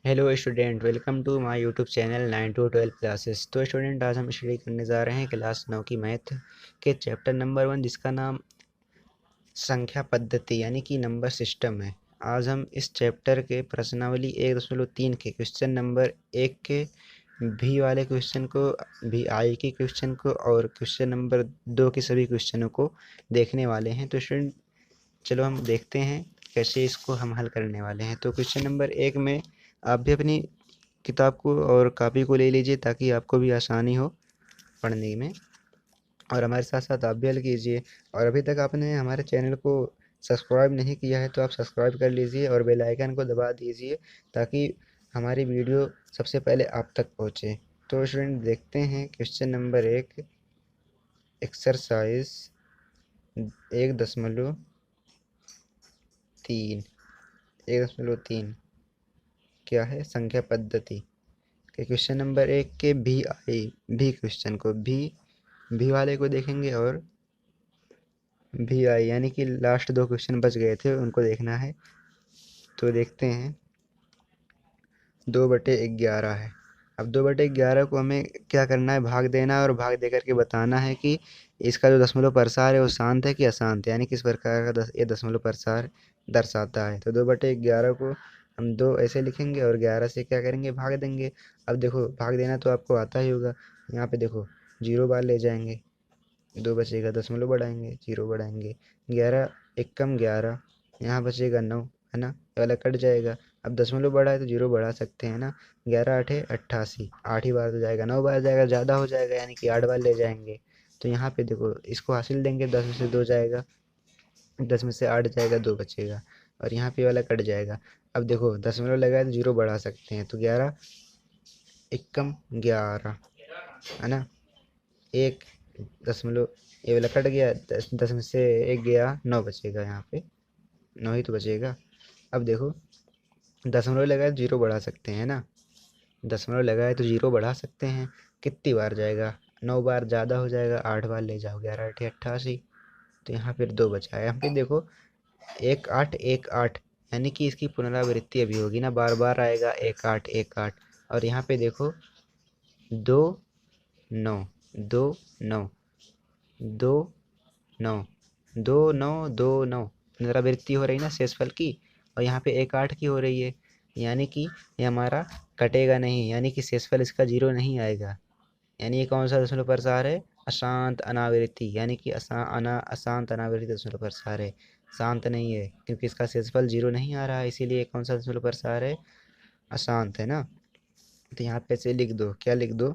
Hello student, welcome to my YouTube channel 9 to 12 classes. तो student, आज हम study करने जा रहे हैं क्लास 9 की मैथ के चैप्टर नंबर 1, जिसका नाम संख्या पद्धति यानी कि नंबर सिस्टम है। आज हम इस चैप्टर के प्रश्नावली 1.3 के क्वेश्चन नंबर 1 के भी वाले क्वेश्चन को, भी आई के क्वेश्चन को और क्वेश्चन नंबर 2 के सभी क्वेश्चनों को देखने वाले हैं। तो स्टूडेंट, चलो हम देखते हैं कैसे इसको हम हल करने वाले हैं। तो क्वेश्चन नंबर 1 में आप भी अपनी किताब को और कॉपी को ले लीजिए ताकि आपको भी आसानी हो पढ़ने में, और हमारे साथ साथ आप भी हल कीजिए। और अभी तक आपने हमारे चैनल को सब्सक्राइब नहीं किया है तो आप सब्सक्राइब कर लीजिए और बेल आइकन को दबा दीजिए ताकि हमारी वीडियो सबसे पहले आप तक पहुंचे। तो स्टूडेंट, देखते हैं क्वेश्चन नंबर 1, एक्सरसाइज 1.3, 1.3 क्या है, संख्या पद्धति के क्वेश्चन नंबर 1 के भी क्वेश्चन को भी वाले को देखेंगे और भी आई यानी कि लास्ट 2 क्वेश्चन बच गए थे उनको देखना है। तो देखते हैं, 2/11 है। अब 2/11 को हमें क्या करना है, भाग देना है और भाग दे करके बताना है कि इसका जो दशमलव प्रसार है वो शांत है कि अशांत है, यानी किस प्रकार का ये दशमलव प्रसार दर्शाता है। तो 2/11 को हम 2 ऐसे लिखेंगे और 11 से क्या करेंगे, भाग देंगे। अब देखो, भाग देना तो आपको आता ही होगा। यहाँ पे देखो, 0 बार ले जाएंगे, 2 बचेगा, दशमलव बढ़ाएंगे, 0 बढ़ाएंगे, 11 एकम 11, यहाँ बचेगा 9, है ना, ये वाला कट जाएगा। अब दशमलव बढ़ा है तो 0 बढ़ा सकते हैं ना, 11 8 88, 8 ही बार तो जाएगा, 9 बार जाएगा, ज़्यादा हो जाएगा यानी कि 8 बार ले जाएंगे। तो यहाँ पे देखो, इसको हासिल देंगे, 10 में से 2 जाएगा, 10 में से 8 जाएगा, 2 बचेगा, और यहाँ पे वाला कट जाएगा। अब देखो, दशमलव लगाए तो 0 बढ़ा सकते हैं, तो 11 एकम 11, है ना, एक दशमलव, ये वाला कट गया, 10 में से 1 गया, 9 बचेगा, यहाँ पे 9 ही तो बचेगा। अब देखो, दशमलव लगाए तो 0 बढ़ा सकते हैं ना, दशमलव लगाए तो 0 बढ़ा सकते हैं। कितनी बार जाएगा, 9 बार, ज़्यादा हो जाएगा, 8 बार ले जाओ, 11 8 88, तो यहाँ फिर 2 बचा है। यहाँ पे देखो, 1 8 1 8, यानी कि इसकी पुनरावृत्ति अभी होगी ना, बार बार आएगा 1 8 1 8। और यहाँ पे देखो, 2 9, 2 9, 2 9, 2 9 2 9, पुनरावृत्ति हो रही ना शेषफल की, और यहाँ पे 1 8 की हो रही है, यानी कि ये हमारा कटेगा नहीं, यानी कि शेषफल इसका 0 नहीं आएगा। यानी ये कौन सा दशमलव प्रसार है, अशांत अनावृत्ति, यानी कि अशांत अनावृत्ति दशमलव प्रसार है, शांत नहीं है, क्योंकि इसका शेषफल 0 नहीं आ रहा है, इसीलिए कौन सा दशमलव प्रसार है, अशांत, है ना। तो यहाँ पे से लिख दो, क्या लिख दो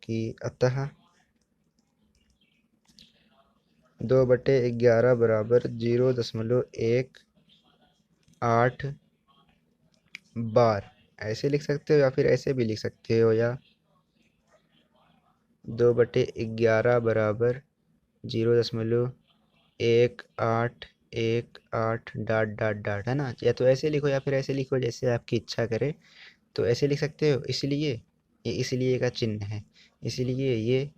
कि अतः 2/11 बराबर 0.18 बार, ऐसे लिख सकते हो या फिर ऐसे भी लिख सकते हो, या 2/11 बराबर 0.1818 डॉट डॉट डॉट, है ना, या तो ऐसे लिखो या फिर ऐसे लिखो, जैसे आपकी इच्छा करे। तो ऐसे लिख सकते हो, इसलिए ये इसलिए का चिन्ह है, इसलिए ये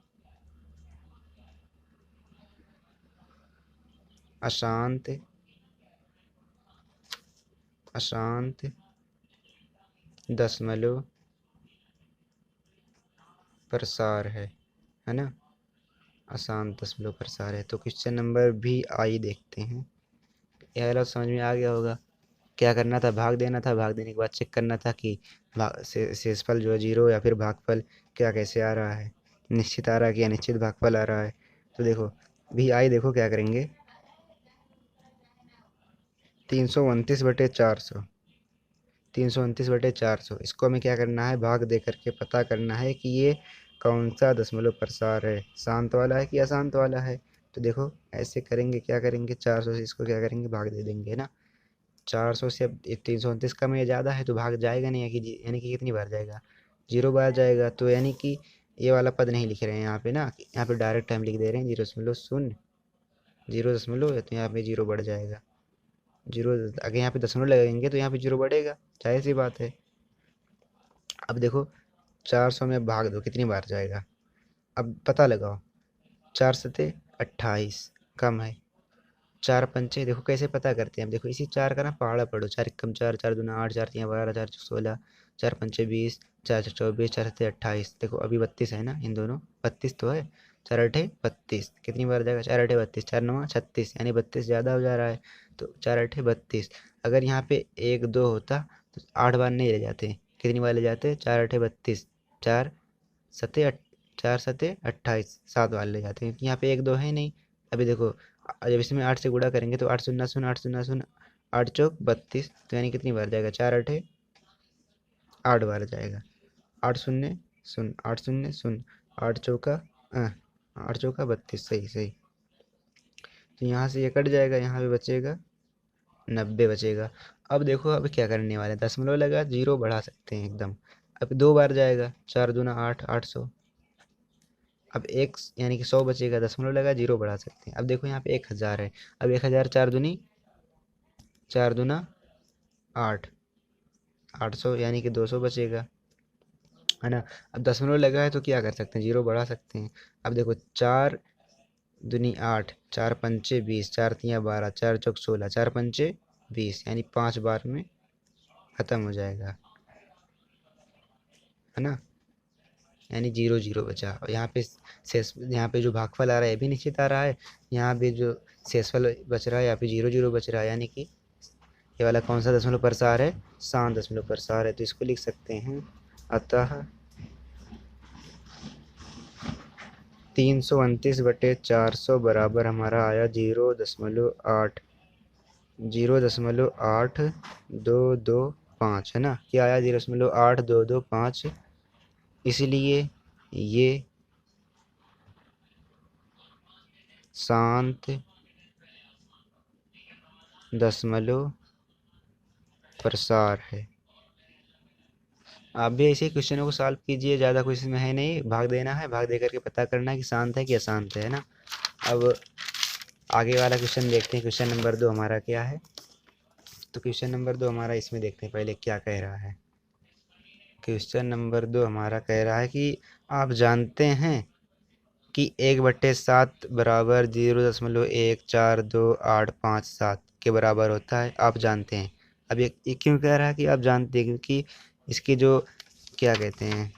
अशांत अशांत दशमलव प्रसार है ना, आसान दशमलव प्रसार है। तो क्वेश्चन नंबर भी आई देखते हैं। यह वाला समझ में आ गया होगा, क्या करना था, भाग देना था, भाग देने के बाद चेक करना था कि शेषफल जो है 0 या फिर भागफल क्या कैसे आ रहा है, निश्चित आ रहा है कि अनिश्चित भागफल आ रहा है। तो देखो, भी आई देखो क्या करेंगे, 329/400, 329/400, इसको हमें क्या करना है, भाग दे करके पता करना है कि ये कौन सा दशमलव प्रसार है, शांत वाला है कि अशांत वाला है। तो देखो, ऐसे करेंगे, क्या करेंगे, 400 से इसको क्या करेंगे, भाग दे देंगे ना। 400 से अब 329 कम या ज़्यादा है तो भाग जाएगा नहीं, यानी कि कितनी बार जाएगा, 0 बार जाएगा। तो यानी कि ये वाला पद नहीं लिख रहे हैं यहाँ पे ना, यहाँ पे डायरेक्ट हम लिख दे रहे हैं 0.0, 0.0, तो यहाँ पे 0 बढ़ जाएगा, 0, अगर यहाँ पे दशमलव लगेंगे तो यहाँ पे 0 बढ़ेगा, जाहिर सी बात है। अब देखो, 400 में भाग दो, कितनी बार जाएगा, अब पता लगाओ, 4 सते 28, कम है, चार पंचे, देखो कैसे पता करते हैं हम, देखो इसी चार का ना पहाड़ा पढ़ो, चार एकम चार, चार दूना आठ, चार तीन 12, चार चौक 16, चार पंचे 20, चार छः 24, चार सत्ते 28। देखो अभी 32 है ना इन दोनों, 32 तो है। चार अठे 32, कितनी बार जाएगा, चार अठे 32, चार नवा 36, यानी 32 ज़्यादा हो जा रहा है। तो चार अठे 32, अगर यहाँ पे एक दो होता तो 8 बार नहीं ले जाते, कितनी बार ले जाते, चार अठे 32, चार सत्ते 28, 7 बार ले जाते हैं, क्योंकि यहाँ पे एक दो है नहीं। अभी देखो जब इसमें 8 से गुणा करेंगे तो 8 शून्य शून्य, 8 शून्य शून्य, 8 चौक 32, तो यानी कितनी बार जाएगा, चार अठे 8 बार जाएगा। 8 शून्य शून्य, 8 शून्य शून्य, 8 चौका 8 चौका 32, सही सही। तो यहाँ से ये कट जाएगा, यहाँ पे बचेगा 90 बचेगा। अब देखो अब क्या करने वाले हैं, दशमलव लगा, जीरो बढ़ा सकते हैं एकदम। अब 2 बार जाएगा, चार दूना 8, 800। अब एक यानी कि 100 बचेगा, दशमलव लगा, जीरो बढ़ा सकते हैं। अब देखो यहाँ पे 1000 है, अब 1000 चार दूना 8, 800 यानी कि 200 बचेगा, है ना। अब दशमलव लगा है तो क्या कर सकते हैं, जीरो बढ़ा सकते हैं। अब देखो चार दूनी 8, चार पंचे 20, चार तिया 12, चार चौक 16, चार पंचे 20, यानी 5 बार में ख़त्म हो जाएगा, है ना। यानी जीरो जीरो बचा, और यहाँ पे शेष, यहाँ पे जो भागफल आ रहा है ये भी निश्चित आ रहा है, यहाँ पे जो शेषफल बच रहा है यहाँ पे जीरो जीरो बच रहा है, यानी कि ये वाला कौन सा दशमलव प्रसार है, शांत दशमलव प्रसार है। तो इसको लिख सकते हैं, अतः 329/400 बराबर हमारा आया 0.8, 0.8225, है ना। क्या आया, 0.8225। इसलिए ये शांत दशमलव प्रसार है। आप भी ऐसे क्वेश्चनों को सॉल्व कीजिए, ज़्यादा कुछ इसमें है नहीं, भाग देना है, भाग दे करके पता करना है कि शांत है कि अशांत है ना। अब आगे वाला क्वेश्चन देखते हैं, क्वेश्चन नंबर 2 हमारा क्या है। तो क्वेश्चन नंबर 2 हमारा, इसमें देखते हैं पहले क्या कह रहा है। क्वेश्चन नंबर 2 हमारा कह रहा है कि आप जानते हैं कि 1/7 बराबर 0.14287 के बराबर होता है, आप जानते हैं। अब ये क्यों कह रहा है कि आप जानते हैं, क्योंकि इसकी जो क्या कहते हैं,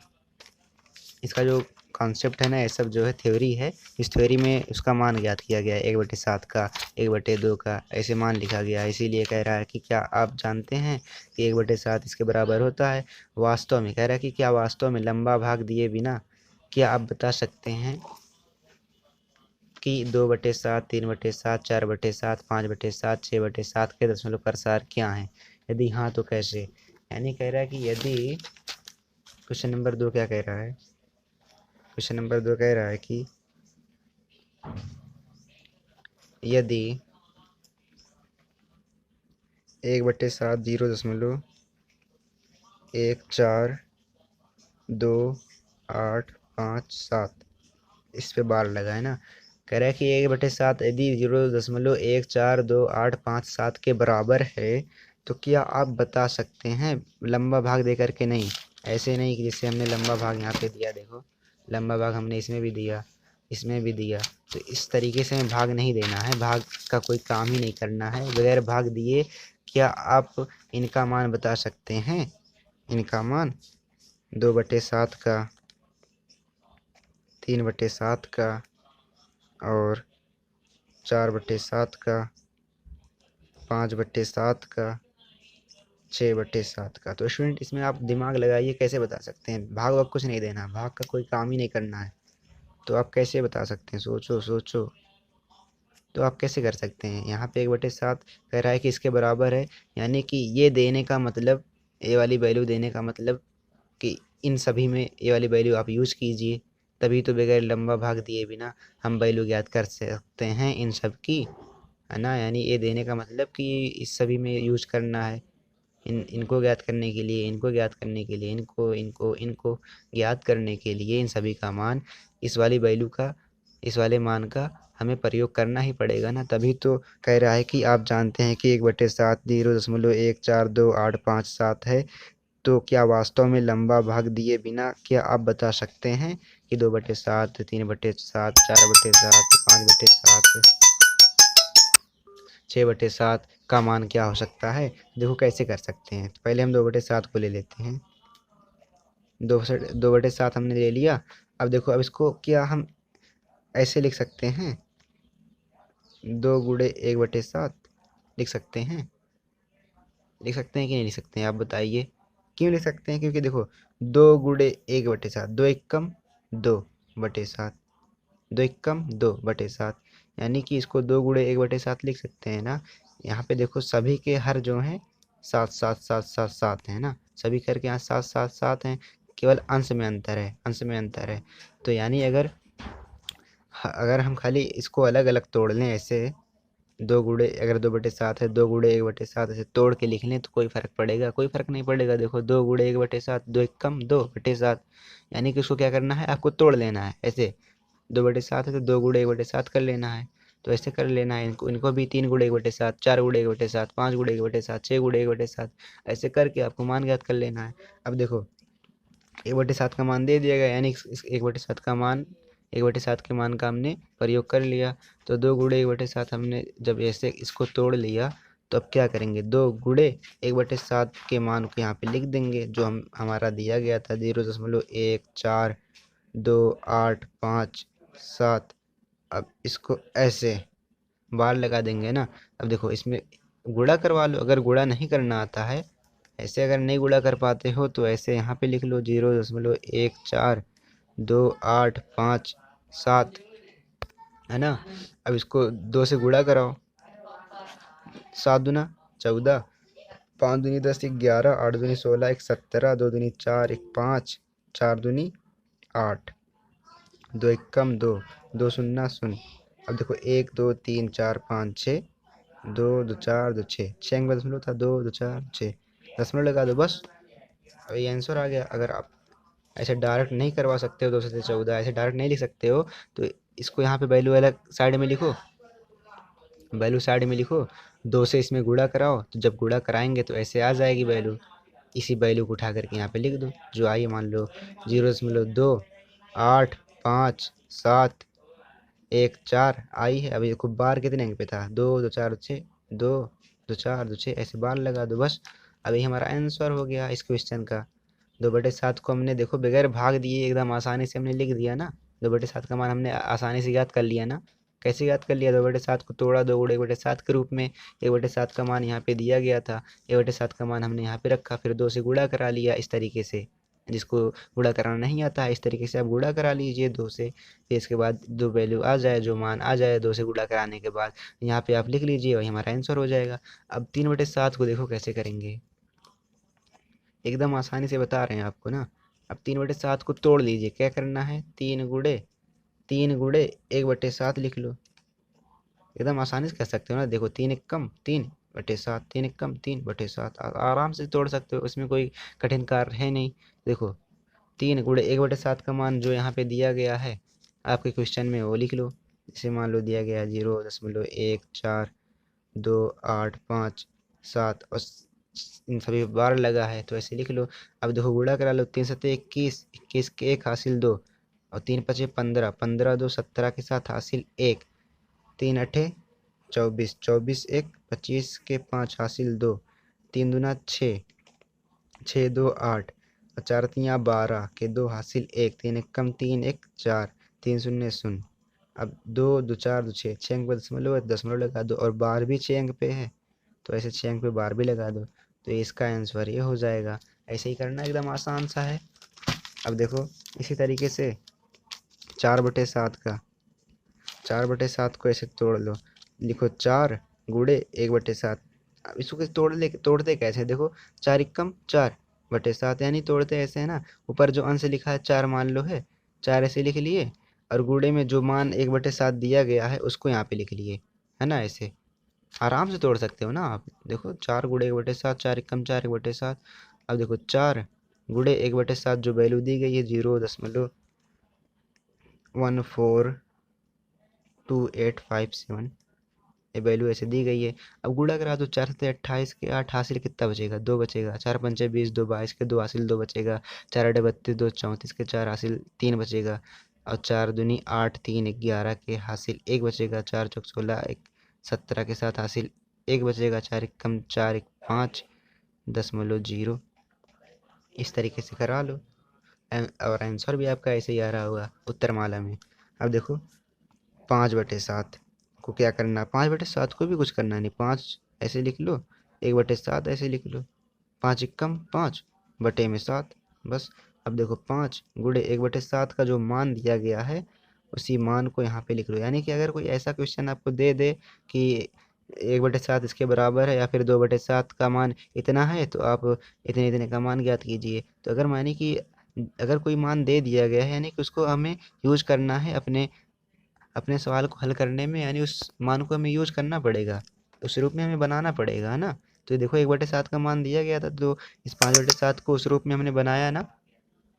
इसका जो कॉन्सेप्ट है ना, ये सब जो है थ्योरी है, इस थ्योरी में उसका मान ज्ञात किया गया है, 1/7 का, 1/2 का, ऐसे मान लिखा गया है। इसीलिए कह रहा है कि क्या आप जानते हैं कि 1/7 इसके बराबर होता है। वास्तव में कह रहा है कि क्या वास्तव में लंबा भाग दिए बिना क्या आप बता सकते हैं कि 2/7, 3/7, 4/7, 5/7, 6/7 के दशमलव प्रसार क्या हैं, यदि हाँ तो कैसे। यानी कह रहा है कि यदि, क्वेश्चन नंबर 2 क्या कह रहा है, क्वेश्चन नंबर 2 कह रहा है कि यदि 1/7 0.142857, इस पे बार लगा है ना। कह रहा है कि 1/7 यदि 0.142857 के बराबर है तो क्या आप बता सकते हैं, लंबा भाग दे करके नहीं, ऐसे नहीं कि जैसे हमने लंबा भाग यहाँ पे दिया, देखो लंबा भाग हमने इसमें भी दिया, इसमें भी दिया, तो इस तरीके से हमें भाग नहीं देना है, भाग का कोई काम ही नहीं करना है, बगैर भाग दिए क्या आप इनका मान बता सकते हैं। इनका मान 2/7 का, 3/7 का और 4/7 का, 5/7 का, 6/7 का। तो स्टूडेंट इसमें आप दिमाग लगाइए, कैसे बता सकते हैं, भाग वक्त कुछ नहीं देना, भाग का कोई काम ही नहीं करना है, तो आप कैसे बता सकते हैं, सोचो सोचो। तो आप कैसे कर सकते हैं, यहाँ पे 1/7 कह रहा है कि इसके बराबर है, यानी कि ये देने का मतलब, ये वाली वैल्यू देने का मतलब कि इन सभी में ये वाली वैल्यू आप यूज कीजिए, तभी तो बगैर लंबा भाग दिए बिना हम वैल्यू ज्ञात कर सकते हैं इन सब की, है ना। यानी ये देने का मतलब कि इस सभी में यूज करना है, इनको ज्ञात करने के लिए, इनको ज्ञात करने के लिए, इनको इनको इनको ज्ञात करने के लिए इन सभी का मान, इस वाली वैल्यू का, इस वाले मान का हमें प्रयोग करना ही पड़ेगा ना। तभी तो कह रहा है कि आप जानते हैं कि 1/7 0.1422857 है, तो क्या वास्तव में लंबा भाग दिए बिना क्या आप बता सकते हैं कि 2/7, 3/7, 4/7, 5/7 6/7 का मान क्या हो सकता है। देखो कैसे कर सकते हैं। तो पहले हम 2/7 को ले लेते हैं। 2/7 हमने ले लिया। अब देखो, अब इसको क्या हम ऐसे लिख सकते हैं, 2 × 1/7 लिख सकते हैं। लिख सकते हैं कि नहीं लिख सकते हैं, आप बताइए। क्यों लिख सकते हैं? क्योंकि देखो, 2 × 1/7, 2 × 1 = 2/7, 2 × 1 = 2/7, यानी कि इसको 2 × 1/7 लिख सकते हैं ना। यहाँ पे देखो सभी के हर जो हैं 7 7 7 7 7 हैं ना, सभी करके यहाँ 7 7 7 हैं। केवल अंश में अंतर है, अंश में अंतर है। तो यानी अगर हम खाली इसको अलग अलग तोड़ लें ऐसे, अगर 2/7 है, 2 × 1/7 ऐसे तोड़ के लिख लें तो कोई फ़र्क पड़ेगा? कोई फ़र्क नहीं पड़ेगा। देखो, 2 × 1/7, 2 × 1 = 2/7, यानी कि उसको क्या करना है, आपको तोड़ लेना है ऐसे। 2/7 है तो 2 × 1/7 कर लेना है। तो ऐसे कर लेना है इनको, इनको भी 3 × 1/7, 4 × 1/7, 5 × 1/7, 6 × 1/7, ऐसे करके आपको मान ज्ञात कर लेना है। अब देखो, 1/7 का मान दे दिया गया, यानी इस 1/7 के मान का हमने प्रयोग कर लिया। तो 2 × 1/7 हमने जब ऐसे इसको तोड़ लिया, तो अब क्या करेंगे, 2 × 1/7 के मान को यहाँ पे लिख देंगे, जो हमारा दिया गया था 0.142857। अब इसको ऐसे बार लगा देंगे ना। अब देखो, इसमें गुणा करवा लो, अगर गुणा नहीं करना आता है, ऐसे अगर नहीं गुणा कर पाते हो तो ऐसे यहाँ पे लिख लो 0.142857, है ना। अब इसको 2 से गुणा कराओ, 7×2 = 14, 5×2 = 10, 11, 8×2 = 16, 1 17, 2×2 = 4, 1 5, 4×2 = 8, 2 × 1 = 2, 2 0 0। अब देखो, 1 2 3 4 5 6, 2 2 4 2 6, 6 अंक में दशमलव था, 2 2 4 6, दशमलव लगा दो बस। अब ये आंसर आ गया। अगर आप ऐसे डायरेक्ट नहीं करवा सकते हो, 2 से 14 ऐसे डायरेक्ट नहीं लिख सकते हो, तो इसको यहाँ पे वैल्यू अलग साइड में लिखो, वैल्यू साइड में लिखो, 2 से इसमें गुणा कराओ, तो जब गुणा कराएंगे तो ऐसे आ जाएगी वैल्यू। इसी वैल्यू को उठा करके यहाँ पे लिख दो, जो आई मान लो 0.285714 आई है। अभी देखो, बार कितने अंक पे था, 2 2 4 6, 2 2 4 2 6, ऐसे बार लगा दो बस। अभी हमारा आंसर हो गया इस क्वेश्चन का। 2/7 को हमने देखो बगैर भाग दिए एकदम आसानी से हमने लिख दिया ना। 2/7 का मान हमने आसानी से याद कर लिया ना। कैसे याद कर लिया, 2/7 को तोड़ा 2 × 1/7 के रूप में। 1/7 का मान यहाँ पे दिया गया था, 1/7 का मान हमने यहाँ पे रखा, फिर 2 से गुणा करा लिया इस तरीके से। जिसको गुणा कराना नहीं आता है, इस तरीके से आप गुणा करा लीजिए 2 से। फिर इसके बाद जो वैल्यू आ जाए, जो मान आ जाए 2 से गुणा कराने के बाद, यहाँ पे आप लिख लीजिए, वही हमारा आंसर हो जाएगा। अब 3/7 को देखो कैसे करेंगे, एकदम आसानी से बता रहे हैं आपको ना। अब 3/7 को तोड़ लीजिए। क्या करना है, 3 × 1/7 लिख लो। एकदम आसानी से कर सकते हो ना। देखो, 3 × 1 = 3/7, 3 × 1 = 3/7, आराम से तोड़ सकते हो, इसमें कोई कठिन कार्य है नहीं। देखो, 3 × 1/7 का मान जो यहाँ पे दिया गया है आपके क्वेश्चन में, वो लिख लो। जैसे मान लो दिया गया है 0.142857 और इन सभी बार लगा है, तो ऐसे लिख लो। अब देखो, गुणा करा लो, 3 × 7 = 21, 21 के 1 हासिल 2, और 3 × 5 = 15, 15 2 17 के साथ हासिल 1, 3 8 24, 24 1 25 के 5 हासिल 2, 3 दूना 6, 6 2 8, और 4 3 12 के 2 हासिल 1, 3 1 = 3 1 4, 3 0 0। अब 2 2 4 2 6, 6 अंक पे दशमलव है, दशमलव लगा दो, और बार भी 6 अंक पे है, तो ऐसे 6 अंक पे बार भी लगा दो, तो इसका आंसर ये हो जाएगा। ऐसे ही करना, एकदम आसान सा है। अब देखो, इसी तरीके से 4/7 का, 4/7 को ऐसे तोड़ लो, लिखो 4 × 1/7। अब इसको कैसे तोड़ते कैसे, देखो, 4 × 1 = 4/7, यानी तोड़ते ऐसे है ना। ऊपर जो अंश लिखा है 4 मान लो है, 4 ऐसे लिख लिए, और गुणे में जो मान 1/7 दिया गया है उसको यहाँ पे लिख लिए, है ना। ऐसे आराम से तोड़ सकते हो ना आप। देखो, 4 × 1/7, 4 × 1 = 4/7। अब देखो, 4 × 1/7 जो वैल्यू दी गई है 0.142857, ये वैल्यू ऐसे दी गई है। अब गुणा करा दो, 4 से 28 के 8 हासिल कितना बचेगा, 2 बचेगा, 4 पंचे 20, 2 22 के 2 हासिल 2 बचेगा, 4 8 32, 2 34 के 4 हासिल 3 बचेगा, और 4 दूनी 8, 3 11 के हासिल 1 बचेगा, 4 चौक 16, 1 17 के साथ हासिल एक बचेगा, 4 एकम 4 एक 5.0। इस तरीके से करा लो और आंसर भी आपका ऐसे ही आ रहा होगा उत्तरमाला में। अब देखो 5/7 को क्या करना, 5/7 को भी कुछ करना नहीं, 5 ऐसे लिख लो, 1/7 ऐसे लिख लो, 5 एकम 5 बटे में 7, बस। अब देखो 5 गुणे 1/7 का जो मान दिया गया है उसी मान को यहाँ पे लिख लो। यानी कि अगर कोई ऐसा क्वेश्चन आपको दे दे कि 1/7 इसके बराबर है या फिर 2/7 का मान इतना है तो आप इतने इतने का मान ज्ञात कीजिए। तो अगर माने कि अगर कोई मान दे दिया गया है यानी कि उसको हमें यूज करना है अपने अपने सवाल को हल करने में, यानी उस मान को हमें यूज करना पड़ेगा, उस रूप में हमें बनाना पड़ेगा, है ना। तो देखो 1/7 का मान दिया गया था तो इस 5/7 को उस रूप में हमने बनाया ना,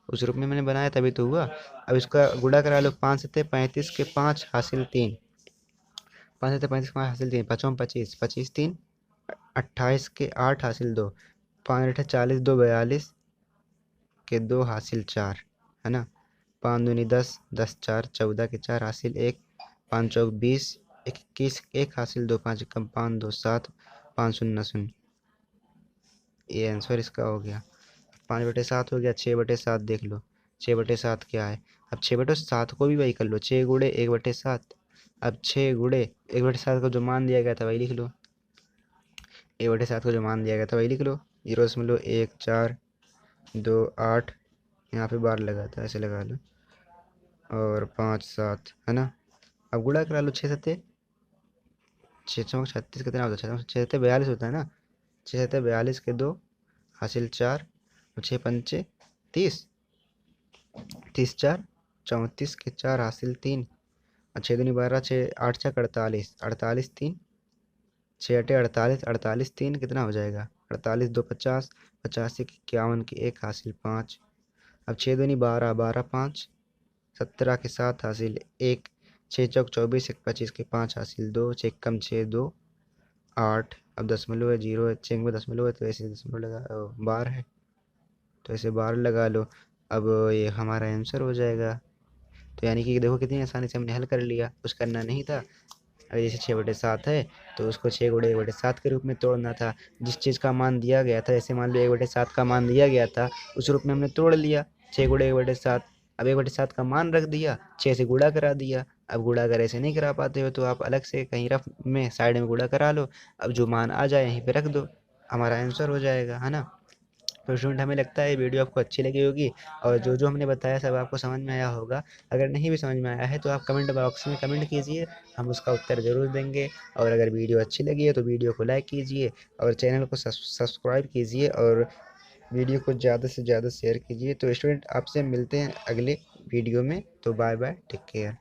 उस रूप में मैंने बनाया तभी तो हुआ। अब इसका गुणा करा लो, 5 सत्ते 35 के 5 हासिल 3, 5 सत्ते 35 के 5 हासिल 3, 5 25, 25 3 28 के 8 हासिल 2, 5 अठे 40, 2 42 के 2 हासिल 4, है ना। 5 दूनी 10, 10 4 14 के 4 हासिल 1, 5 चौक 20, 21 1 हासिल 2, 5 एकम 5 2 7, 5 शून्य शून्य। ये आंसर इसका हो गया। 5/7 हो गया। 6/7 देख लो, 6/7 क्या है। अब 6/7 को भी वही कर लो, 6 गुणे 1/7। अब 6 गुणे 1/7 का जो मान दिया गया था वही लिख लो, 1/7 का जो मान दिया गया था वही लिख लो। 0.1428, यहाँ पे बार लगा था ऐसे लगा लो, और 5 7, है ना। अब गुणा करा लो, 6 सत्ते 6 चौक 36 कितना होता है, 6 सत्ते 42 होता है ना। 6 सत्ते 42 के 2 हासिल 4, और 6 पंचे 30, 30 4 34 के 4 हासिल 3, और 6 दूनी 12, 6 8 छः 48, 48 3, 6 अठे 48, 48 3 कितना हो जाएगा, 48 2 50, 50 एक 51 के 1 हासिल 5। अब 6 दूनी 12, 12 5, 17 के 7 हासिल 1, 6 चौक 24 एक 25 के 5 हासिल 2, 6 कम 6 2 8। अब दशमलव है, जीरो है, 6 में दशमलव है तो ऐसे दशमलव लगा, बार है तो ऐसे बार लगा लो। अब ये हमारा आंसर हो जाएगा। तो यानी कि देखो कितनी आसानी से हमने हल कर लिया, कुछ करना नहीं था। अगर जैसे 6/7 है तो उसको 6 गुणे 1/7 के रूप में तोड़ना था। जिस चीज़ का मान दिया गया था, जैसे मान लो 1/7 का मान दिया गया था, उस रूप में हमने तोड़ लिया, 6 गुणे 1/7। अब 1/7 का मान रख दिया, 6 से गुणा करा दिया। अब गुणा अगर ऐसे नहीं करा पाते हो तो आप अलग से कहीं रफ में साइड में गुणा करा लो। अब जो मान आ जाए यहीं पे रख दो, हमारा आंसर हो जाएगा, है ना। तो स्टूडेंट हमें लगता है ये वीडियो आपको अच्छी लगी होगी, और जो जो हमने बताया सब आपको समझ में आया होगा। अगर नहीं भी समझ में आया है तो आप कमेंट बॉक्स में कमेंट कीजिए, हम उसका उत्तर ज़रूर देंगे। और अगर वीडियो अच्छी लगी है तो वीडियो को लाइक कीजिए और चैनल को सब्सक्राइब कीजिए, और वीडियो को ज़्यादा से ज़्यादा शेयर कीजिए। तो स्टूडेंट आपसे मिलते हैं अगले वीडियो में, तो बाय बाय, टेक केयर।